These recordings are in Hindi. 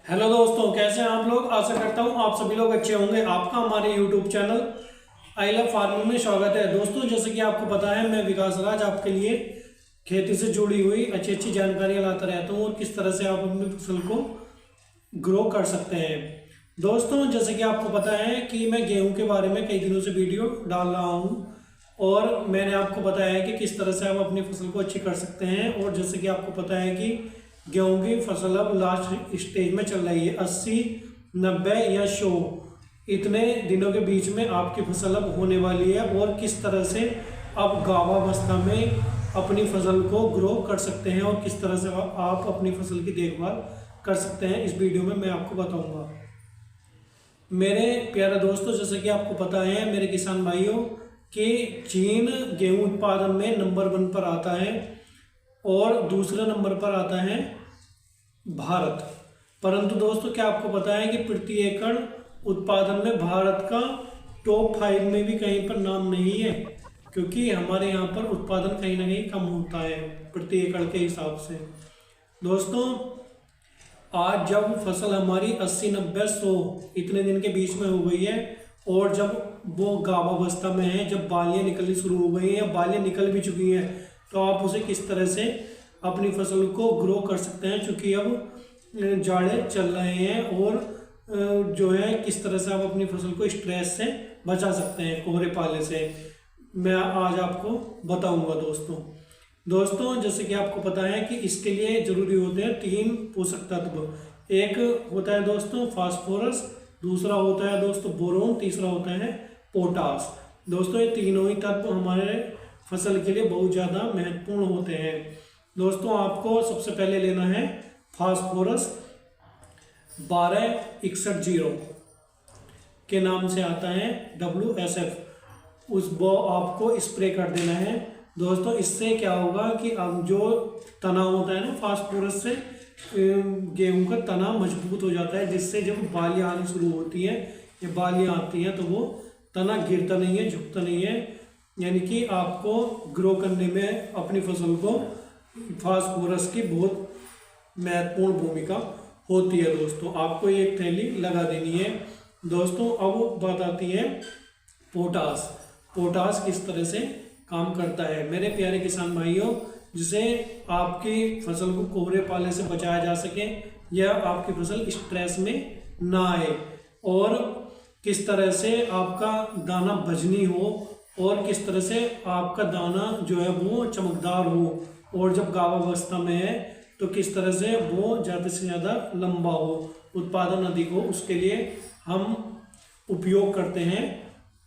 हेलो दोस्तों, कैसे हैं आप लोग। आशा करता हूँ आप सभी लोग अच्छे होंगे। आपका हमारे YouTube channel I love farming में स्वागत है। दोस्तों, जैसे कि आपको पता है, मैं विकास राज आपके लिए खेती से जुड़ी हुई अच्छी अच्छी जानकारियां लाता रहता हूँ और किस तरह से आप अपनी फसल को ग्रो कर सकते हैं। दोस्तों, जैसे कि आपको पता है कि मैं गेहूं के बारे में कई दिनों से वीडियो डाल रहा हूँ और मैंने आपको बताया है कि किस तरह से आप अपनी फसल को अच्छी कर सकते हैं। और जैसे कि आपको पता है कि गेहूं की फसल अब लास्ट स्टेज में चल रही है। 80, 90 या 100 इतने दिनों के बीच में आपकी फसल अब होने वाली है। और किस तरह से आप गाभावस्था में अपनी फसल को ग्रो कर सकते हैं और किस तरह से आप अपनी फसल की देखभाल कर सकते हैं, इस वीडियो में मैं आपको बताऊंगा। मेरे प्यारे दोस्तों, जैसे कि आपको पता है मेरे किसान भाइयों कि चीन गेहूं उत्पादन में नंबर 1 पर आता है और दूसरे नंबर पर आता है भारत। परंतु दोस्तों, क्या आपको पता है कि प्रति एकड़ उत्पादन में भारत का टॉप 5 में भी कहीं पर नाम नहीं है, क्योंकि हमारे यहाँ पर उत्पादन कहीं ना कहीं कम होता है प्रति एकड़ के हिसाब से। दोस्तों, आज जब फसल हमारी 80, 90, 100 इतने दिन के बीच में हो गई है और जब वो गाभावस्था में है, जब बालियाँ निकलनी शुरू हो गई हैं या बालियाँ निकल भी चुकी हैं, तो आप उसे किस तरह से अपनी फसल को ग्रो कर सकते हैं। चूँकि अब जाड़े चल रहे हैं और जो है किस तरह से आप अपनी फसल को स्ट्रेस से बचा सकते हैं, कोहरे पाले से, मैं आज आपको बताऊंगा। दोस्तों, जैसे कि आपको पता है कि इसके लिए जरूरी होते हैं 3 पोषक तत्व। एक होता है दोस्तों फास्फोरस, दूसरा होता है दोस्तों बोरोन, तीसरा होता है पोटास। दोस्तों, ये तीनों ही तत्व हमारे फसल के लिए बहुत ज़्यादा महत्वपूर्ण होते हैं। दोस्तों, आपको सबसे पहले लेना है फास्फोरस 1261 के नाम से आता है, WSF। वो आपको स्प्रे कर देना है। दोस्तों, इससे क्या होगा कि अब जो तना होता है ना, फास्फोरस से गेहूं का तना मजबूत हो जाता है, जिससे जब बालियाँ आनी शुरू होती हैं या बालियाँ आती हैं तो वो तना गिरता नहीं है, झुकता नहीं है। यानी कि आपको ग्रो करने में अपनी फसल को फास्फोरस की बहुत महत्वपूर्ण भूमिका होती है। दोस्तों, आपको एक थैली लगा देनी है। दोस्तों, अब बात आती है पोटास। पोटास किस तरह से काम करता है मेरे प्यारे किसान भाइयों, जिसे आपकी फसल को कोहरे पाले से बचाया जा सके या आपकी फसल स्ट्रेस में ना आए, और किस तरह से आपका दाना भजनी हो और किस तरह से आपका दाना जो है वो चमकदार हो, और जब गाभावस्था में है तो किस तरह से वो ज़्यादा से ज़्यादा लंबा हो, उत्पादन अधिक हो, उसके लिए हम उपयोग करते हैं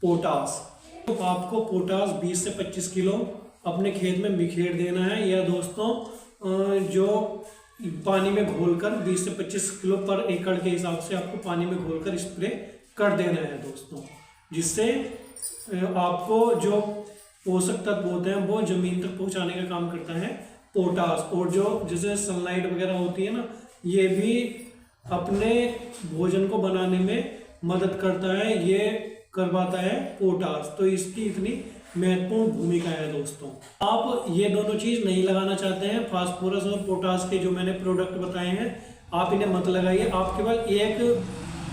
पोटास। तो आपको पोटास 20 से 25 किलो अपने खेत में बिखेर देना है, या दोस्तों जो पानी में घोलकर 20 से 25 किलो पर एकड़ के हिसाब से आपको पानी में घोलकर स्प्रे कर देना है दोस्तों, जिससे आपको जो पोषक तत्व होते हैं वो जमीन तक पहुंचाने का काम करता है पोटास। और जो जैसे सनलाइट वगैरह होती है ना, ये भी अपने भोजन को बनाने में मदद करता है, ये करवाता है पोटास। तो इसकी इतनी महत्वपूर्ण भूमिका है। दोस्तों, आप ये दोनों चीज़ नहीं लगाना चाहते हैं, फास्फोरस और पोटास के जो मैंने प्रोडक्ट बताए हैं, आप इन्हें मत लगाइए। आप केवल एक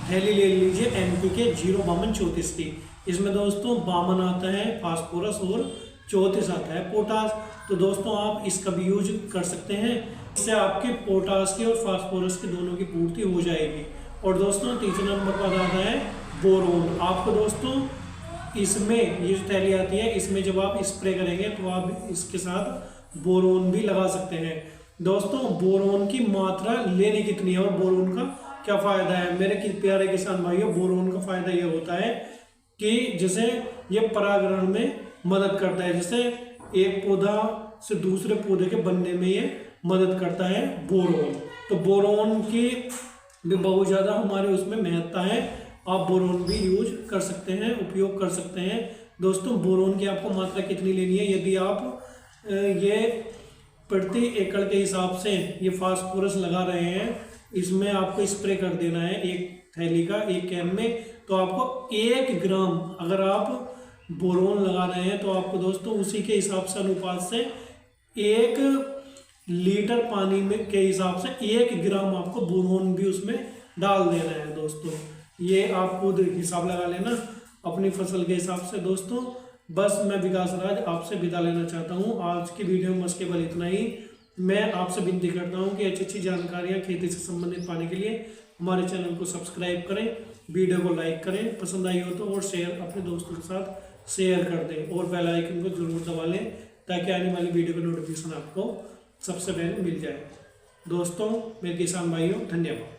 थैली ले लीजिए NPK 05234 की। इसमें दोस्तों 52 आता है फास्फोरस और 34 आता है पोटास। तो दोस्तों, आप इसका भी यूज कर सकते हैं, इससे आपके पोटास की और फास्फोरस की दोनों की पूर्ति हो जाएगी। और दोस्तों, तीसरे नंबर पर आता है बोरोन। आपको दोस्तों इसमें ये जो थैली आती है, इसमें जब आप स्प्रे करेंगे तो आप इसके साथ बोरोन भी लगा सकते हैं। दोस्तों, बोरोन की मात्रा लेनी कितनी है और बोरोन का क्या फ़ायदा है मेरे प्यारे किसान भाइयों। बोरोन का फ़ायदा ये होता है कि जैसे ये परागण में मदद करता है, जैसे एक पौधा से दूसरे पौधे के बनने में ये मदद करता है बोरोन। तो बोरोन की भी बहुत ज़्यादा हमारे उसमें महत्ता है। आप बोरोन भी यूज कर सकते हैं, उपयोग कर सकते हैं। दोस्तों, बोरोन की आपको मात्रा कितनी लेनी है, यदि आप ये प्रति एकड़ के हिसाब से ये फास्फोरस लगा रहे हैं, इसमें आपको स्प्रे कर देना है एक थैली का, एक कैन में, तो आपको 1 ग्राम अगर आप बोरोन लगा रहे हैं तो आपको दोस्तों उसी के हिसाब से अनुपात से 1 लीटर पानी में के हिसाब से 1 ग्राम आपको बोरोन भी उसमें डाल देना है दोस्तों। ये आप खुद हिसाब लगा लेना अपनी फसल के हिसाब से दोस्तों। बस मैं विकास राज आपसे विदा लेना चाहता हूँ। आज की वीडियो में बस केवल इतना ही। मैं आपसे विनती करता हूँ कि अच्छी अच्छी जानकारियाँ खेती से संबंधित पाने के लिए हमारे चैनल को सब्सक्राइब करें, वीडियो को लाइक करें, पसंद आई हो तो और शेयर अपने दोस्तों के साथ शेयर कर दें और बेल आइकन को जरूर दबा लें ताकि आने वाली वीडियो का नोटिफिकेशन आपको सबसे पहले मिल जाए। दोस्तों मेरे किसान भाइयों, धन्यवाद।